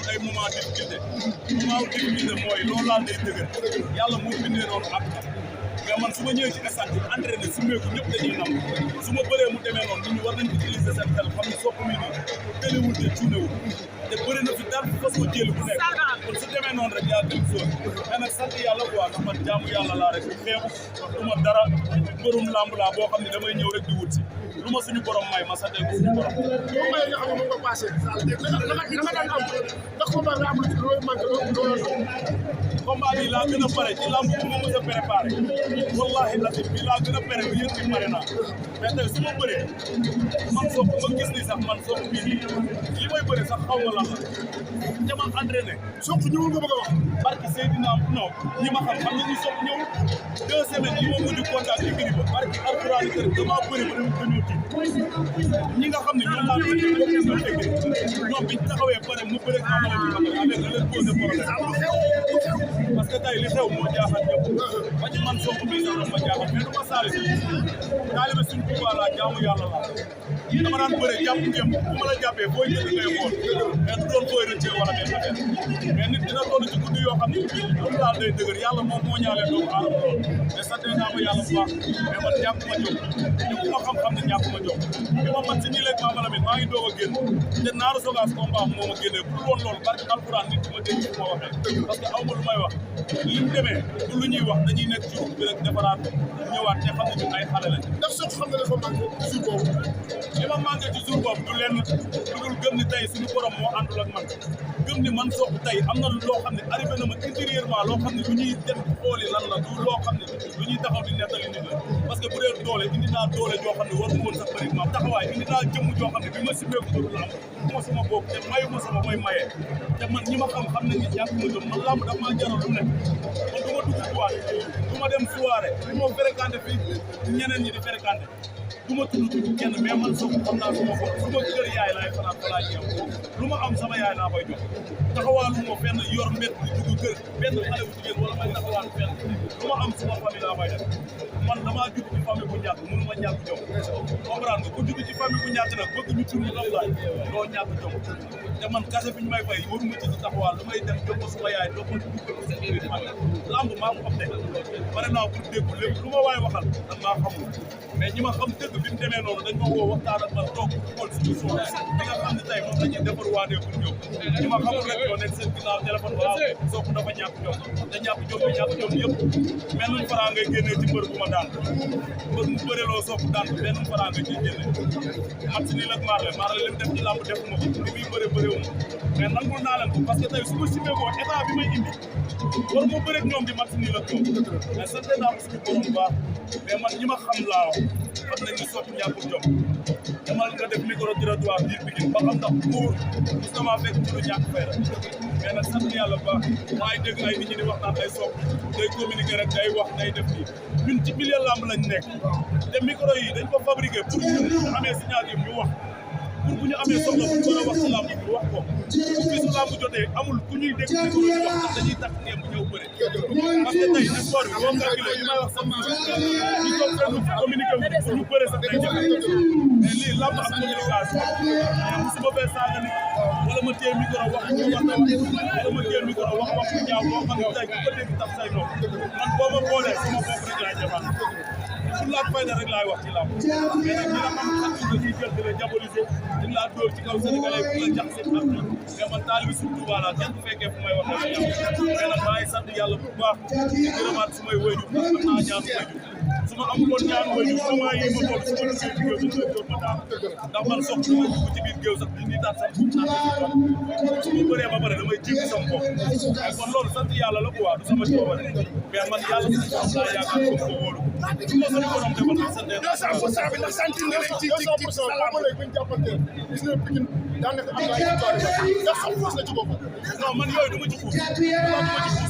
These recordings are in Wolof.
amoon ay moment difficulté mooy loolu laal day dëgër yàlla moo bindee noonu ak mais man su ma ñëwee ci stade bi entraîné su meeku ñëpp dañuy nam su ma bëree mu demee noonu nit ñi war nañ utiliser seen xel xam ne Sokh mii nii tëlewul te cuunewul te bëri na fi dara façon jël bu nekk kon su demee noonu rek yaa dem soon mais nag sant yàlla quoi ndax man jaamu yàlla laa rek xeebu du ma dara mbërum lamb laa boo xam ne damay ñëw rek di wut si lu ma suñu borom may ma sante ko suñu borom moom may nga xam ne moom nga passé dama daan am ndax combat bi am lu looy manqué loolu combat bi laa gën a pare ci lamb bu ma mës a préparé wallahi lazim bi laa gën a pare bi yëpp pare naa mais tey su ma bëree man Sokh ma gis ni sax man Sokh bii nii li may bëree sax xaw ma lan la dama entraîné Sokh ñëwul nga bëgg a wax barki Seydina non ñi ma xam nañu Sokh ñëwul 2 semaines yi ma mujj contact ci giri ba barki alxuraan kër dama bëri ba dañoo tiit ñi nga xam ne ñoom laa bëri ñoom dégg ñoom biñ taxawee pare mu bëre ak amala bi avec la leen posé problème parce que tey li xew moo jaaxal ñëpp ba ci man Sokh bii sax ma jaaxal mais du ma saali taalibe suñu Tuubaa laa jaamu yàlla laa dama daan bëre jàpp ngeen bu ma la jàppee booy jënd ngay xool mais du doon booy rëccee wala benn affaire mais nit dina toll ci guddi yoo xam ne loolu daal day dëgër yàlla moom moo ñaalee doomu aadama lool mais sant naa ma yàlla bu baax mais man ñàkk ma jóg ñu ku ma xam-xam ne ñàkk ma jóg bi ma man si nii léegi Mama Lamine maa ngi doog a génn te Naaru Sogas combat moo ma génnee pour woon loolu barke alxuraan nit ma dégg fu ma waxee parce que aw ma lu may wax li mu demee du lu ñuy wax dañuy nekk ci bi rek defaraat ñëwaat te xam ne ñun ay xale lañ ndax Sokh xam nga dafa manqué jour boobu li ma manqué ci jour boobu du lenn lu dul gëm ni tey suñu borom moo àndul ak man gëm ni man Sokh tey am na loo xam ne arrivé na ma intérieurement loo xam ne lu ñuy dem xooli lan la du loo xam ne lu ñuy taxaw di nettali nit la parce que bu dee doole indi naa doole joo xam ne war mu woon sax bëri ma taxawaay indi naa jëmm joo xam ne bi ma simeeku dootu lamb ma sama bopp te mayu ma sama mooy maye te man ñi ma xam nañ ni ñàkk ma jom man lamb daf maa jaral lu nekk man du ma dugg boîte du ma dem soirée du ma fréquenté fii ñeneen ñi di fréquenté du ma tudd kenn mais man Sokh xam naa suma bopp su ma kër yaay laay fanaan fa laa ñëw lu ma am sama yaay naa koy jox taxawaalu ma fenn yor mbett di dugg kër benn xale bu jigéen wala may taxawaan fenn lu ma am suma famille laa koy def man damaa judd ci famille bu ñàkk mënu ma ñàkk jom comprendre nga ku judd ci famille bu ñàkk nag bëgg ñu tur mu laaj doo ñàkk jom te man kase bi ñu may fay waruma ci taxawaal damay dem jox ko suma yaay jox ko dugg seen biir man lamb maa ko xam ne pare naa pour dégg lépp lu ma waay waxal dan maa xamul mais ñi ma xam dëgg bi mu demee noonu dañ ma woo waxtaan ak man toog xool suñu suuf bi nga xam ne tey moom la ñuy defar waadee pour ñëw ñi ma xamul rek ñoo nekk seen ginnaaw téléphone waaw Sokh dafa ñàkk jom te ñàkk jom bi ñàkk jom yëpp benn faraa ngay génnee ci mbër bu ma daan mbër mu bëreloo Sokh daan benn faraa nga ciy génne mat si nii la Marley li mu def ci làmb defuma ko li muy bëreewu ma mais nangul naa leen ko parce que tey su ma simee ko état bi may indi war moo bëreeg ñoom di mat si nii la ñoom mais sant naa ko suñu borom baax mais man ñi ma xam laa wax xam nañ ni Sokh ñàkkul jom demal nga def micro trottoir biir Pikine ba xam ndax buur gis na maa fekk ci lu ñàkk fay rek mais nag sant yàlla bu baax maa ngi dégg ay nit ñi di wax naan ay Sokh day communiquer rek day wax day def nii ñun ci milieu lamb lañ nekk te micro yi dañ ko fabriqué pour ñu amee signature ñu wax pour bu ñu amee soxla bu ñu war a wax ci lamb ñu wax ko bu bisu lamb jotee amul ku ñuy dégg micro yi wax ndax dañuy tax ngeen bu ñëw bëre parce que tey sport bi boo calculé li may wax sax ñu toog fenn communiqué wu pour ñu bëre sax day jafe mais lii lamb ak communication mais musuma fee saaga nit wala ma téye micro wax ñu war na wala ma téye micro wax bu ñaaw boo xam ne tey ku ko dégg tax say nopp man boo ma boolee sama bopp rek laay defal pour la fayda rek laay wax ci lamb mais nag ñi nga xam ne sax dañuy jël di la diaboliser di la dóor ci kaw sénégalais pour la jax seen ak mais man taalibi suñu Tuubaa laa kenn du fekkee fu may waxee mais nag maa ngi sant yàlla bu baax di gërëmaat su may wëyju ndax am naa ñaan wëyju su ma amuloon ñaan wëyju moment yi ma toll su ma duggee ci géew dañ koy dóor ma daan ndax man Sokh dama dugg ci biir géew sax di ni daat sax naan su ma bëree ba pare damay jiitu sama bopp mais kon loolu sant yàlla la quoi du sama coobare mais man yàlla si am naa yaakaar comme ko wóolu su ma sama borom defal ma sant 200% bi ndax sentir nga leen ci salaam léegi buñ jàppante gis nga Pikine daanaka am na ay victoire ndax xam nga ci boppam non man yooyu du ma ci xuus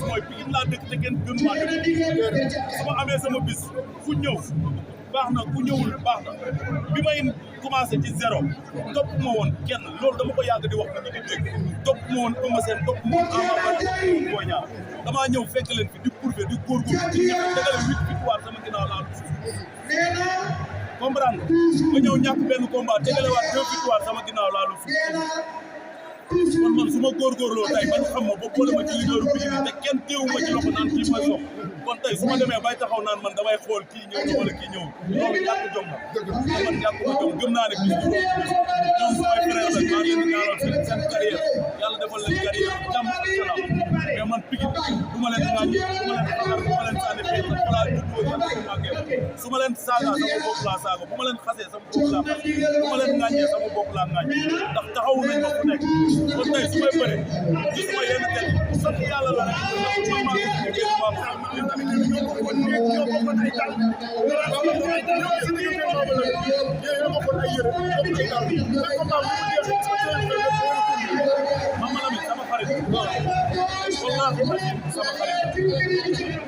mooy Pikine laa dëkk te kenn gën maa dëkk su ma amee sama bis fu ñëw baax na ku ñëwul baax na bi may commencé ci zéro topp ma woon kenn loolu dama ko yàgg di wax na di dégg topp ma woon Eumeu Sène topp ma woon Ama Baldé Boy Niang damaa ñëw fekk leen fi di prouver di góorgóorlu di ñëw dagale 8 victoire sama ginnaaw laa comprendre nga ma ñëw ñàkk benn combat tegalewaat 2 victoire sama ginnaaw laa lu kon man su ma góorgóorloo tey ba ñu xam ma ba boole ma ci leaderu Pikine te kenn teewu ma ci loxo naan kii mooy Sokh kon tey su ma demee bay taxaw naan man damay xool kii ñëw na wala kii ñëw loolu ñàkk jom la man ñàkk ma jom gëm naa ne bis du doon bis ñoom su may frère la maa ngi leen di ñaanal seen carrière yàlla defal leen carrière jàmm ak salaam mais man Pikine du ma leen ŋàññi du ma leen xaar du ma leen sànni xeet la balaa juddoo yàlla su màggee su ma leen saaga sama bopp laa saaga bu ma leen xasee sama bopp laa xas bu ma leen ŋàññee sama bopp laa ŋàññi ndax taxawu nañ ma fu nekk kon tey su may bëre gisuma yenn tel sant yàlla la rek man maa ngi liggéey bu baax Mama Lamine sama xarit wallaahi sama xarit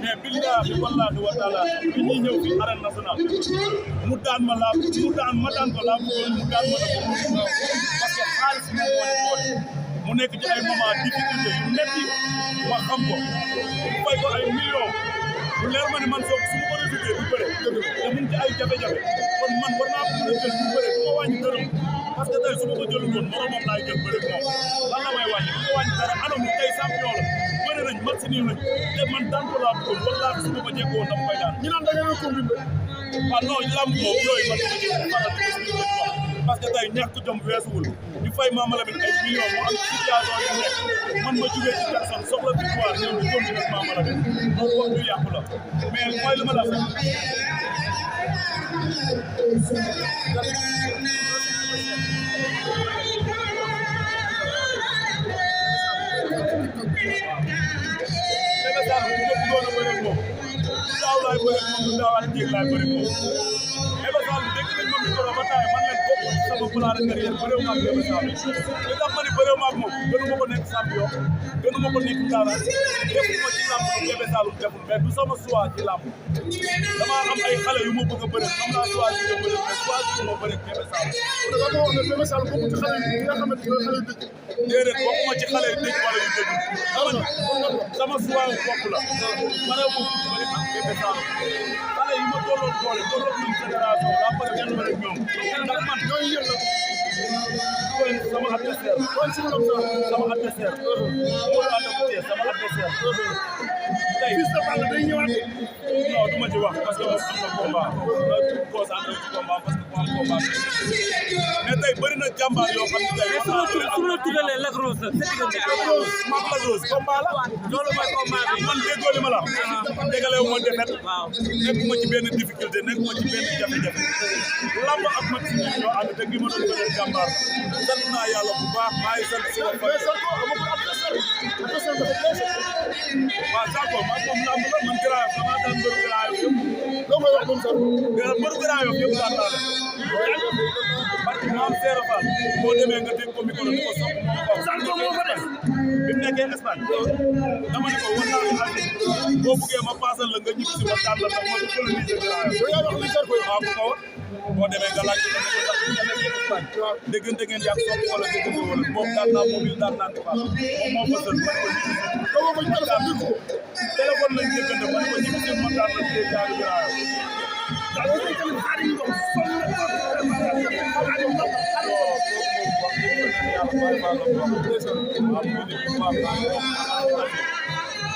mais billaahi wallaahi wa taala bi ñuy ñëw fi arène nationale mu daan ma laa mu daan ko laa bëggoon mu daan ma la ko parce que xaalis bi mu nekk ci ay moment difficulté yu metti ma xam ko mu fay ko ay millions mu leer ma ne man Sokh su ma ko résulté du bëre te mu ngi ci ay jafe-jafe kon man war naa ko mën a jël du bëre du ma wàññi dërëm parce que tey su ma ko jëlu woon moromam laay jël bëre moom lan la may wàññi du ma wàññi dara anam mu tey champion la bëre nañ match nii lañ te man daan ko laa bëggoon wallaahi su ma ko jekkoon dama koy daan ñu naan da ngeen a combine waaw non lamb moom yooyu man dama ci faral di wax parce que tey ñàkk jom weesuwul ñu fay Mama Lamine ay millions mu am situation yu nekk man ma jugee ci personne soxla victoire ñëw di combine ak Mama Lamine loolu wax ñu yàqu la mais mooy li ma la wax daaw laay bëri moom du daawaat jéeg laay bëri moom Bébé Saloum dégg nañ ma micro ba taay man leen bokk ci sama plan de carrière bëréew ma ak Bébé Saloum li tax ma ni bëréew ma ak moom gënu ma ko nekk champion gënu ma ko nekk dara defuma ci làmb lu Bébé Saloum deful mais du sama choix ci làmb dama am ay xale yu ma bëgg a bëri am naa choix ci bëri mais choix ci ma bëri Bébé Saloum da nga wax ne Bébé Saloum bokk ci xale yi nga xamante ne xale yu dëgg déedéet bokkuma ci xale yu dëgg wala yu dëgg sama choix bopp la marew ma bëri ak Bébé Saloum xale yi ma tolloon doole tolloon nañ génération la pare kenn bëri ak ñoom ndax man ñooy yël la sama adversaire sama adversaire moo la adversaire sama adversaire tey fils de Balla day ñëwaat non du ma ci wax parce que moom am na combat concentré ci combat parce que mu am combat mais tey bëri na jàmbaar yoo xam ne tey wax naa bëri su la tuddalee Lac Rose nag sa diggante ak Lac Rose maag Lac Rose combat la loolu mooy combat bi man déggoo li ma la dégalewu ma defet waaw nekkuma ci benn difficulté nekkuma ci benn jafe-jafe lamb ak mag si ñoo ànd te gi ma doon bëri jàmbaar sant naa yàlla bu baax maa ngi sant sama famille waaw Zarko maa moom lamb la man Grand Yoff damaa daan mbëru Grand Yoff yëpp loo may wax moom Zarko mbëru Grand Yoff yëpp daan naa leen parce que maam Seera Fall boo demee nga dégg ko micro ni ko Sokh moo ko Zarko moo ko def bi mu nekkee Espagne dama ne ko war naa ko ànd boo buggee ma paasal la nga ñibbi si ma daan la ndax ma coloniser Grand Yoff yow yaa wax li Zarko waaw bu ko wax boo demee nga laaj ko nga nekkee Espagne déggante ngeen yàgg Sokh wala déggante wala moom daan naa mobile daan naa Fall moom moo fa téléphone lañ déggante ma ne ko ñibbi si ma daan la ci jaaru Grand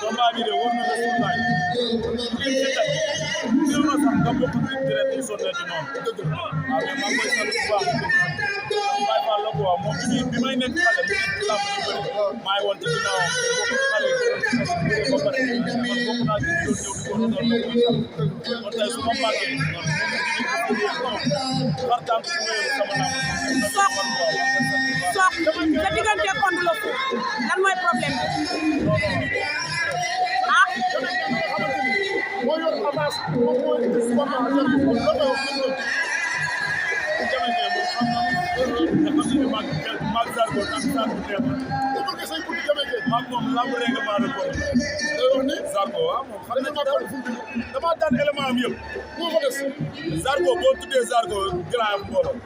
combat bi de war na la sunnaay li ci teg jël na sax nga bokk ci direct yi sonné ci noonu waaw mais maa ngi koy sant bu baax Baye Fall la quoi moom bi may nekk xale bi nekk ci làmb ji bëri maa ngi woon ci ginnaaw bokk xale yi ba pare man bokk naa ci doon ñëw di ko doon kon tey su ma màggee xar tànk su ma yor sama làmb Sokh sa diggante Onde le Fou lan mooy problème bi ah moo yor avance moom mooy combat maag Zarko tam Zarko neex na ko say buntu Jamaïque maag moom lamb règlement de compte day wax ni Zarko waaw moom xam dañu ma ko fu dama daan élément am yëpp moo ko des Zarko boo tuddee Zarko Grand Yoff mbooloo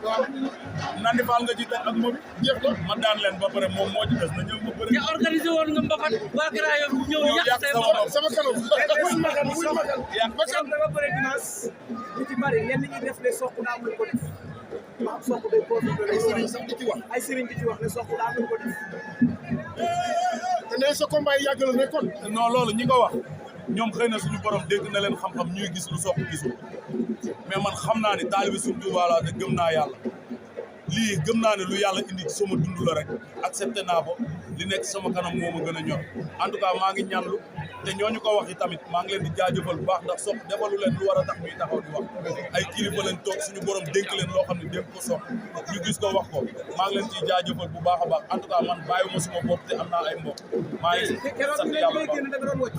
Nandi Fall nga ci teg ak moom jeex na ma daan leen ba pare moom moo ci des na ñëw ma bëri te organisé woon nga mbapat waa Grand Yoff ñëw yàq say mbapat sama kanam makan da nga bëri dimanche ñu ci bari yenn ñi def les Sokh naa muy ko def Sokh day profité ay sëriñ sax di ci wax ay sëriñ di ci wax ne Sokh daa mën ko def. te nee sa combat yi yàgg la nekkoon non loolu ñi nga wax ñoom xëy na suñu borom dégg na leen xam-xam ñuy gis lu Sokh gisul mais man xam naa ni taalibi suñu Tuubaa laa te gëm naa yàlla lii gëm naa ne lu yàlla indi ci sama dund la rek accepté naa ko li nekk sama kanam moo ma gën a ñor en tout cas maa ngi ñaanlu te ñooñu ko wax yi tamit maa ngi leen di jaajëfal bu baax ndax Sokh defalu leen lu war a tax ñuy taxaw di wax ay kilifa leen toog suñu borom dénk leen loo xam ne dénk ko Sokh ñu gis ko wax ko maa ngi leen ciy jaajëfal bu baax a baax en tout cas man bàyyiwuma suma bopp te am naa ay mbokk maa ngi sant yàlla bu baax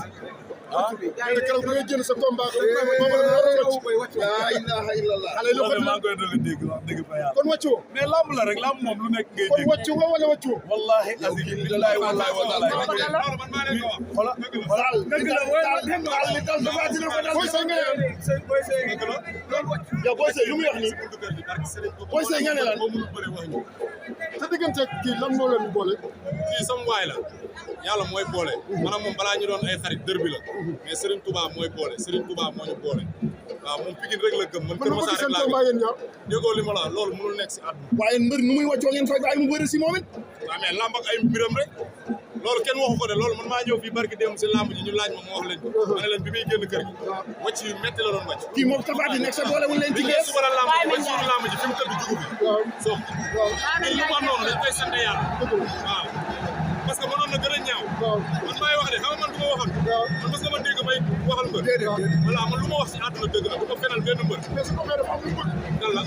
ah te keroog da ngay génn sa combat la ilaha illallah xale loolu maa ngi koy doon dégg wax dëgg fa yàlla kon wàccu mais lamb la rek lamb moom lu nekk ngay kon dégg wàccu nga wala wàccu wallahi azim billahi wallahi wa taala xola Boy Seye nga ne yow Boy Seye lu muy wax nii Boy Seye nga ne lan sa diggante kii lan moo leen boole kii sama waay la yàlla mooy boole maanaam moom balaa ñu doon ay xarit dër bi la mais Serigne Touba mooy boole Serigne Touba moo ñu boole waaw moom Pikine rek la gëm man Kër Massar rek laa yéen ñaar déggoo li ma la loolu mënul nekk si àdduna waaye mbër nu muy wàccoo ngeen fay bàyyi mu bëri si moom it waaw mais lamb ak ay mbiram rek loolu kenn waxu ko de loolu man maa ñëw fii barki dem si lamb ji ñu laaj ma wax leen ko ma ne leen bi muy génn kër gi wàcc yu métti la doon wàcc kii moom Tapha Tine nekk sa boole wul leen ci gees suba la lamb ba suñu lamb ji fi mu tëdd jugu bi Sokh ñun lu mu am noonu dañ koy sant yàlla waaw parce que mënoon na gën a ñaaw man maay wax de xam nga man du ma waxal man parce que man dégg may waxal mbër voilà man lu ma wax si àdduna dëgg la du ma fenal benn mbër mais su ko dafa am lu bëgg kan la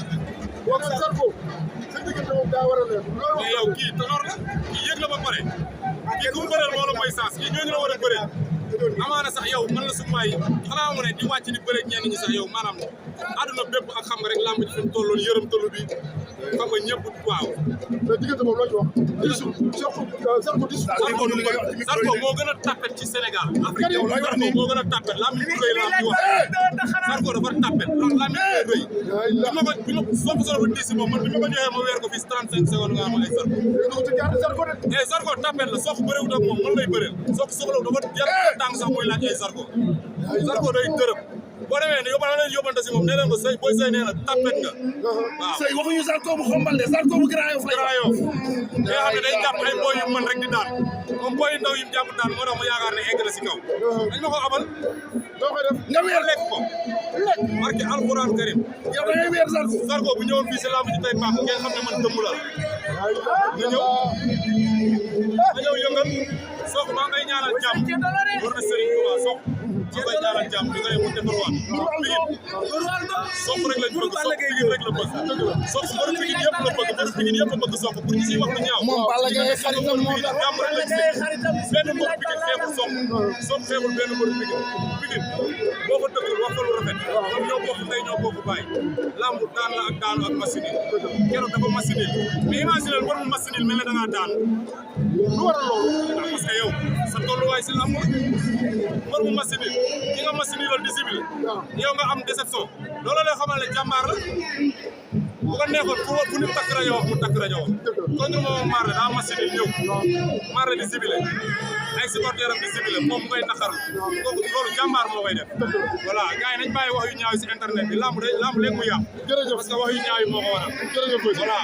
wax nga Zarko sa diggante moom daa war a leer mais yow kii tanoor la kii yëg la ba pare kii ku mu bëreel moo la mooy sens kii ñooñu la war a bëreel amaana sax yow man la su may xanaa mu ne di wàcc di bëre ñenn ñi sax yow maanaam àdduna bépp ak xam nga rek lamb ji fi mu tolloon yërëm tollu bi xam nga ñëpp waaw mais diggante moom loo ci wax Zarko moo gën a tapet ci Sénégal Afrique Zarko moo gën a tapet lamb ji bu rëy la di wax Zarko dafa tapet lamb ji rëy bi ma soo ko solo ba diis moom man bi ma ko joxee ma weer ko fii 35 secondes nga am ay Zarko Zarko tapet la Sokh bëréwut ak moom man lay bëreel Sokh soxla dafa jar tàng sax muy laaj ay Zarko day dërëm boo demee ne yóbbal leen yóbbante si moom nee leen ko sëy Boy Seye nee na tapet nga waaw Seye waxuñu Zarko bu xombal de Zarko bu Grand Yoff Grand Yoff nga xam ne day jàpp ay boy yu mën rek di daan moom boy yu ndaw yi mu jàpp daan moo tax ma yaakaar ne egg na si kaw dañ ma ko abal doo koy def nga weer lekk ko barke alxuraan karim yow da ngay weer Zarko bu ñëwoon fii si lamb ji tey baax ngeen xam ne man dëmm la nga ñëw yëngal Sokh maa ngay ñaanal jàmm war na Serigne Touba Sokh maa ngay ñaanal jàmm di nga ne mu defarwaat Sokh rek lañ bëgg Sokh Pikine rek la bëgg Sokh mbër Pikine yëpp la bëgg mbër Pikine yëpp la bëgg Sokh pour ñu siy wax lu ñaaw moom Balla Gaye xaritam moo tax jàmm rek lañ si benn mbër Pikine xeebul Sokh xeebul benn mbër Pikine boo ko dëkkul wax ko lu rafet ñoom ñoo bokk ndey ñoo bokk baay lamb daan la ak daanu ak machine keroog dafa machine mais imagine war mu machine mel ne da ngaa daan lu waral loolu parce que yow sa tolluwaay si lamb war mu machine ki nga machine loolu di sibil yow nga am déception loolu lay xamal ne jàmbaar la bu ko neexoon fu nit takk rajo wax mu takk rajo wax contre moom Marley daa machine ñëw Marley di sibile ay supporter am di sibile moom mu koy naqar kooku loolu jàmbaar moo koy def voilà gars yi nañ bàyyi wax yu ñaaw si internet bi lamb léegi mu yàqu parce que wax yu ñaaw yi moo ko waral voilà